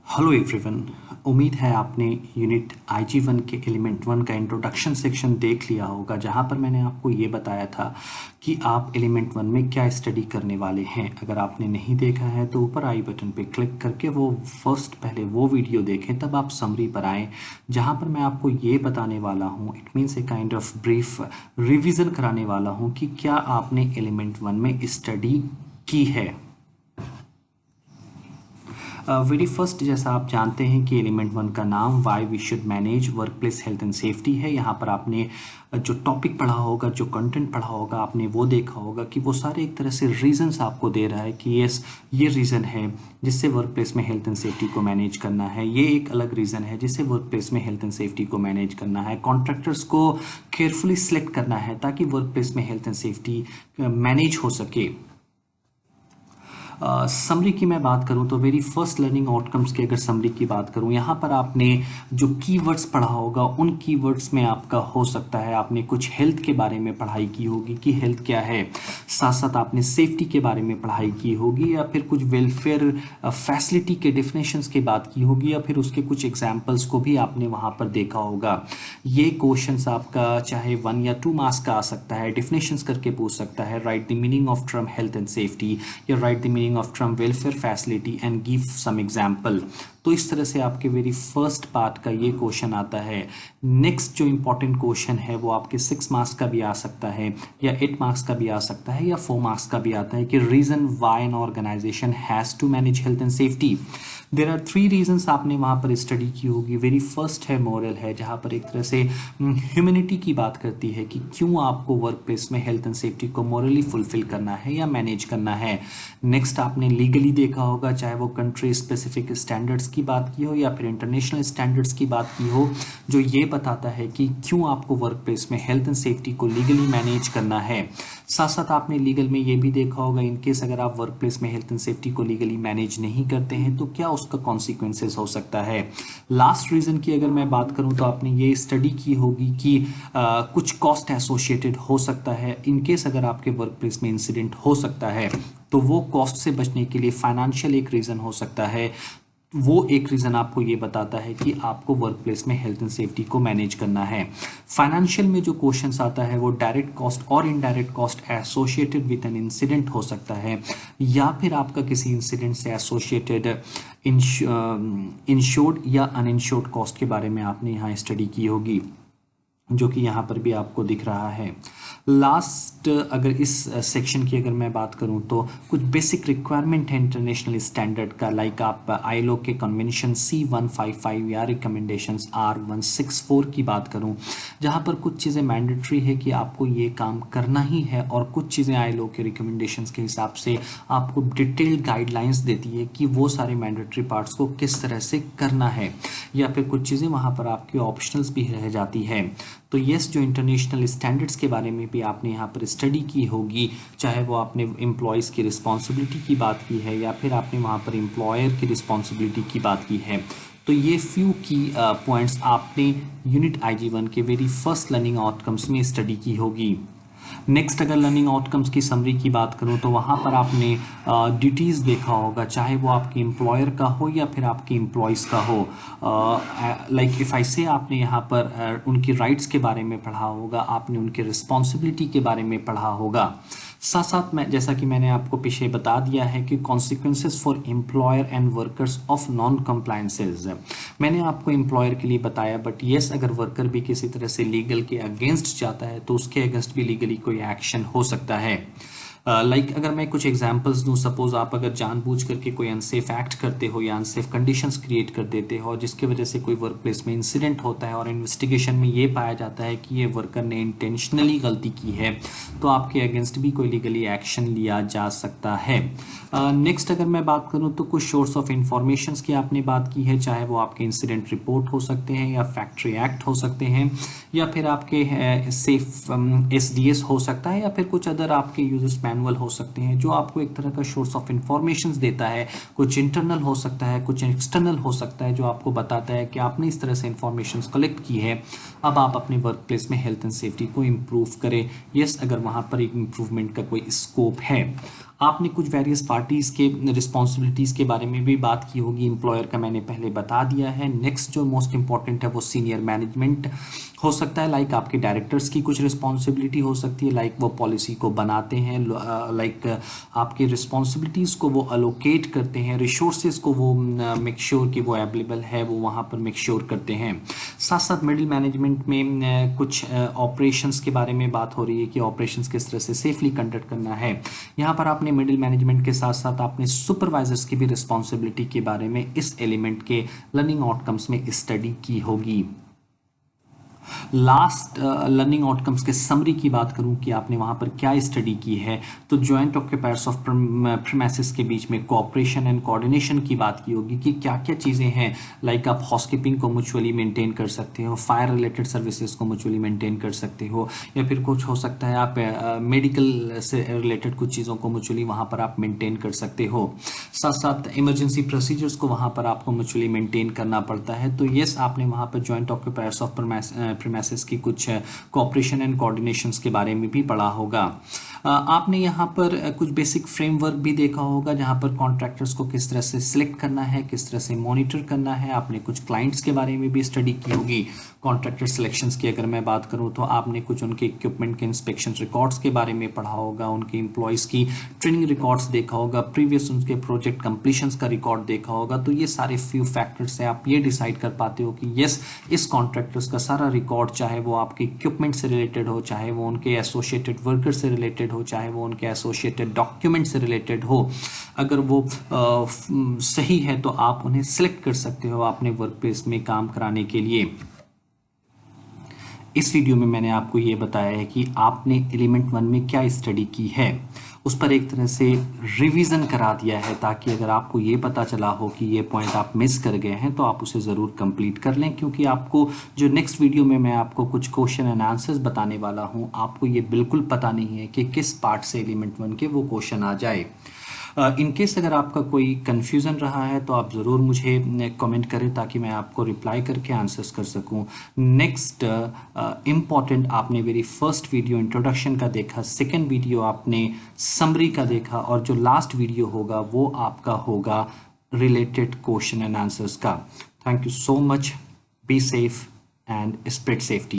Hello everyone. उम्मीद है आपने यूनिट IG1 के एलिमेंट 1 का इंट्रोडक्शन सेक्शन देख लिया होगा, जहां पर मैंने आपको ये बताया था कि आप एलिमेंट 1 में क्या स्टडी करने वाले हैं। अगर आपने नहीं देखा है तो ऊपर आई बटन पे क्लिक करके वो पहले वो वीडियो देखें, तब आप समरी पर आएँ, जहां पर मैं आपको ये बताने वाला हूँ, it means a kind of brief revision कराने वाला हूँ कि क्या आपने एलिमेंट 1 में स्टडी की है। वेरी फर्स्ट, जैसा आप जानते हैं कि एलिमेंट 1 का नाम why we should manage workplace health and safety है। यहाँ पर आपने जो टॉपिक पढ़ा होगा, जो कंटेंट पढ़ा होगा, आपने वो देखा होगा कि वो सारे एक तरह से रीजंस आपको दे रहा है कि यस, ये रीज़न है जिससे वर्क प्लेस में हेल्थ एंड सेफ्टी को मैनेज करना है, ये एक अलग रीज़न है जिससे वर्क प्लेस में हेल्थ एंड सेफ्टी को मैनेज करना है। कॉन्ट्रैक्टर्स को केयरफुली सिलेक्ट करना है ताकि वर्क प्लेस में हेल्थ एंड सेफ्टी मैनेज हो सके। समरी की मैं बात करूं तो वेरी फर्स्ट लर्निंग आउटकम्स की अगर समरी की बात करूं, यहाँ पर आपने जो कीवर्ड्स पढ़ा होगा, उन कीवर्ड्स में आपका हो सकता है आपने कुछ हेल्थ के बारे में पढ़ाई की होगी कि हेल्थ क्या है, साथ साथ आपने सेफ्टी के बारे में पढ़ाई की होगी, या फिर कुछ वेलफेयर फैसिलिटी के डिफिनेशंस की बात की होगी, या फिर उसके कुछ एग्जाम्पल्स को भी आपने वहाँ पर देखा होगा। ये क्वेश्चंस आपका चाहे 1 या 2 मार्क्स का आ सकता है, डिफिनेशंस करके पूछ सकता है, write the meaning of term health and safety या write the meaning of term welfare facility and give some example। तो इस तरह से आपके वेरी फर्स्ट पार्ट का ये क्वेश्चन आता है। नेक्स्ट जो इंपॉर्टेंट क्वेश्चन है वो आपके 6 मार्क्स का भी आ सकता है, या 8 मार्क्स का भी आ सकता है, या 4 मार्क्स का भी आता है कि reason why an organization has to manage health and safety. There are 3 reasons आपने वहाँ पर स्टडी की होगी। वेरी फर्स्ट है मॉरल है, जहाँ पर एक तरह से ह्यूमैनिटी की बात करती है कि क्यों आपको वर्क प्लेस में हेल्थ एंड सेफ्टी को मॉरली फुलफिल करना है या मैनेज करना है। नेक्स्ट आपने लीगली देखा होगा, चाहे वो कंट्री स्पेसिफिक स्टैंडर्ड्स की बात की हो या फिर इंटरनेशनल स्टैंडर्ड्स की बात की हो, जो ये बताता है कि क्यों आपको वर्क प्लेस में हेल्थ एंड सेफ्टी को लीगली मैनेज करना है। साथ साथ आपने लीगल में ये भी देखा होगा, इनकेस अगर आप वर्क प्लेस में हेल्थ एंड सेफ्टी को लीगली मैनेज नहीं करते हैं तो क्या उसका कॉन्सिक्वेंसेस हो सकता है। लास्ट रीजन की अगर मैं बात करूं तो आपने ये स्टडी की होगी कि कुछ कॉस्ट एसोसिएटेड हो सकता है, इनकेस अगर आपके वर्क प्लेस में इंसिडेंट हो सकता है तो वो कॉस्ट से बचने के लिए फाइनेंशियल एक रीज़न हो सकता है। वो एक रीज़न आपको ये बताता है कि आपको वर्क प्लेस में हेल्थ एंड सेफ्टी को मैनेज करना है। फाइनेंशियल में जो क्वेश्चंस आता है वो डायरेक्ट कॉस्ट और indirect cost associated with an incident हो सकता है, या फिर आपका किसी इंसिडेंट से एसोसिएटेड इंश्योर्ड या अनइंश्योर्ड कॉस्ट के बारे में आपने यहाँ स्टडी की होगी, जो कि यहाँ पर भी आपको दिख रहा है। लास्ट अगर इस सेक्शन की अगर मैं बात करूँ तो कुछ बेसिक रिक्वायरमेंट है इंटरनेशनल स्टैंडर्ड का, लाइक आप ILO के कन्वेंशन C155 या रिकमेंडेशंस R164 की बात करूँ, जहाँ पर कुछ चीज़ें मैंडेटरी है कि आपको ये काम करना ही है, और कुछ चीज़ें ILO के रिकमेंडेशंस के हिसाब से आपको डिटेल्ड गाइडलाइंस देती है कि वो सारे मैंडेटरी पार्ट्स को किस तरह से करना है, या फिर कुछ चीज़ें वहाँ पर आपकी ऑप्शनल्स भी रह जाती है। तो यस, जो इंटरनेशनल स्टैंडर्ड्स के बारे में भी आपने यहाँ पर स्टडी की होगी, चाहे वो आपने एम्प्लॉयज़ की रिस्पॉन्सिबिलिटी की बात की है या फिर आपने वहाँ पर एम्प्लॉयर की रिस्पॉन्सिबिलिटी की बात की है। तो ये फ्यू की पॉइंट्स आपने यूनिट IG1 के वेरी फर्स्ट लर्निंग आउटकम्स में स्टडी की होगी। नेक्स्ट अगर लर्निंग आउटकम्स की समरी की बात करूं तो वहाँ पर आपने ड्यूटीज़ देखा होगा, चाहे वो आपके एम्प्लॉयर का हो या फिर आपके एम्प्लॉयज़ का हो। लाइक इफ़ आई से आपने यहाँ पर उनकी राइट्स के बारे में पढ़ा होगा, आपने उनके रिस्पॉन्सिबिलिटी के बारे में पढ़ा होगा। साथ साथ मैं, जैसा कि मैंने आपको पीछे बता दिया है कि consequences for employer and workers of non compliances, मैंने आपको एम्प्लॉयर के लिए बताया, बट येस, अगर वर्कर भी किसी तरह से लीगल के अगेंस्ट जाता है तो उसके अगेंस्ट भी लीगली कोई एक्शन हो सकता है। लाइक अगर मैं कुछ एग्जांपल्स दूं, सपोज आप अगर जानबूझ करके कोई अनसेफ एक्ट करते हो या अनसेफ कंडीशंस क्रिएट कर देते हो जिसकी वजह से कोई वर्क प्लेस में इंसिडेंट होता है और इन्वेस्टिगेशन में ये पाया जाता है कि ये वर्कर ने इंटेंशनली गलती की है, तो आपके अगेंस्ट भी कोई लीगली एक्शन लिया जा सकता है। नेक्स्ट अगर मैं बात करूं तो कुछ सोर्स ऑफ इंफॉर्मेशन की आपने बात की है, चाहे वो आपके इंसिडेंट रिपोर्ट हो सकते हैं या फैक्ट्री एक्ट हो सकते हैं, या फिर आपके सेफ SDS हो सकता है, या फिर कुछ अदर आपके यूजर्स मैनुअल हो सकते हैं, जो आपको एक तरह का सोर्स ऑफ इंफॉर्मेशन देता है। कुछ इंटरनल हो सकता है, कुछ एक्सटर्नल हो सकता है, जो आपको बताता है कि आपने इस तरह से इंफॉर्मेशन कलेक्ट की है, अब आप अपने वर्क प्लेस में हेल्थ एंड सेफ्टी को इम्प्रूव करें। यस, अगर वहाँ पर एक इम्प्रूवमेंट का कोई स्कोप है। आपने कुछ वेरियस पार्टीज़ के रिस्पॉन्सिबिलिटीज़ के बारे में भी बात की होगी। एम्प्लॉयर का मैंने पहले बता दिया है। नेक्स्ट जो मोस्ट इंपॉर्टेंट है वो सीनियर मैनेजमेंट हो सकता है, लाइक आपके डायरेक्टर्स की कुछ रिस्पॉन्सिबिलिटी हो सकती है, लाइक वो पॉलिसी को बनाते हैं, लाइक आपकी रिस्पॉन्सिबिलिटीज़ को वो अलोकेट करते हैं, रिसोर्सेज को वो मेक श्योर कि वो अवेलेबल है, वो वहाँ पर मेक श्योर करते हैं। साथ साथ मिडिल मैनेजमेंट में कुछ ऑपरेशंस के बारे में बात हो रही है कि ऑपरेशंस किस तरह से सेफली कंडक्ट करना है। यहाँ पर आपने मिडिल मैनेजमेंट के साथ साथ आपने सुपरवाइजर्स की भी रिस्पॉन्सिबिलिटी के बारे में इस एलिमेंट के लर्निंग आउटकम्स में स्टडी की होगी। लास्ट लर्निंग आउटकम्स के समरी की बात करूं कि आपने वहां पर क्या स्टडी की है, तो जॉइंट ऑक्यूपायर्स ऑफ प्रीमाइसेस के बीच में कोऑपरेशन एंड कोऑर्डिनेशन की बात की होगी कि क्या क्या चीज़ें हैं, लाइक आप हाउसकीपिंग को म्यूचुअली मेंटेन कर सकते हो, फायर रिलेटेड सर्विसेज को म्यूचुअली मेंटेन कर सकते हो, या फिर कुछ हो सकता है आप मेडिकल से रिलेटेड कुछ चीज़ों को म्यूचुअली वहाँ पर आप मेंटेन कर सकते हो। साथ साथ इमरजेंसी प्रोसीजर्स को वहाँ पर आपको म्यूचुअली मेंटेन करना पड़ता है। तो यस, आपने वहाँ पर जॉइंट ऑक्यूपायर्स ऑफ प्रीमाइसेस की कुछ कोऑपरेशन एंड कोऑर्डिनेशंस के बारे में भी पढ़ा होगा। आपने यहाँ पर कुछ बेसिक फ्रेमवर्क भी देखा होगा जहाँ पर कॉन्ट्रैक्टर्स को किस तरह से सिलेक्ट करना है, किस तरह से मॉनिटर करना है। आपने कुछ क्लाइंट्स के बारे में भी स्टडी की होगी। कॉन्ट्रैक्टर सिलेक्शंस की अगर मैं बात करूँ तो आपने कुछ उनके इक्विपमेंट के इंस्पेक्शन रिकॉर्ड्स के बारे में पढ़ा होगा, उनके एम्प्लॉयज़ की ट्रेनिंग रिकॉर्ड्स देखा होगा, प्रीवियस उनके प्रोजेक्ट कंप्लीशंस का रिकॉर्ड देखा होगा। तो ये सारे फ्यू फैक्टर्स से आप ये डिसाइड कर पाते हो कि यस, इस कॉन्ट्रैक्टर्स का सारा रिकॉर्ड, चाहे वो आपके इक्विपमेंट से रिलेटेड हो, चाहे वो उनके एसोसिएटेड वर्कर से रिलेटेड हो, चाहे वो उनके एसोसिएटेड डॉक्यूमेंट से रिलेटेड हो, अगर वो सही है तो आप उन्हें सिलेक्ट कर सकते हो अपने वर्क प्लेस में काम कराने के लिए। इस वीडियो में मैंने आपको ये बताया है कि आपने एलिमेंट 1 में क्या स्टडी की है, उस पर एक तरह से रिवीजन करा दिया है, ताकि अगर आपको ये पता चला हो कि ये पॉइंट आप मिस कर गए हैं तो आप उसे ज़रूर कंप्लीट कर लें। क्योंकि आपको जो नेक्स्ट वीडियो में मैं आपको कुछ क्वेश्चन एंड आंसर्स बताने वाला हूँ, आपको ये बिल्कुल पता नहीं है कि किस पार्ट से एलिमेंट 1 के वो क्वेश्चन आ जाए। इन केस अगर आपका कोई कन्फ्यूज़न रहा है तो आप ज़रूर मुझे कमेंट करें, ताकि मैं आपको रिप्लाई करके आंसर्स कर सकूं। नेक्स्ट इम्पॉर्टेंट, आपने मेरी फर्स्ट वीडियो इंट्रोडक्शन का देखा, सेकंड वीडियो आपने समरी का देखा, और जो लास्ट वीडियो होगा वो आपका होगा रिलेटेड क्वेश्चन एंड आंसर्स का। Thank you so much, be safe and spread safety.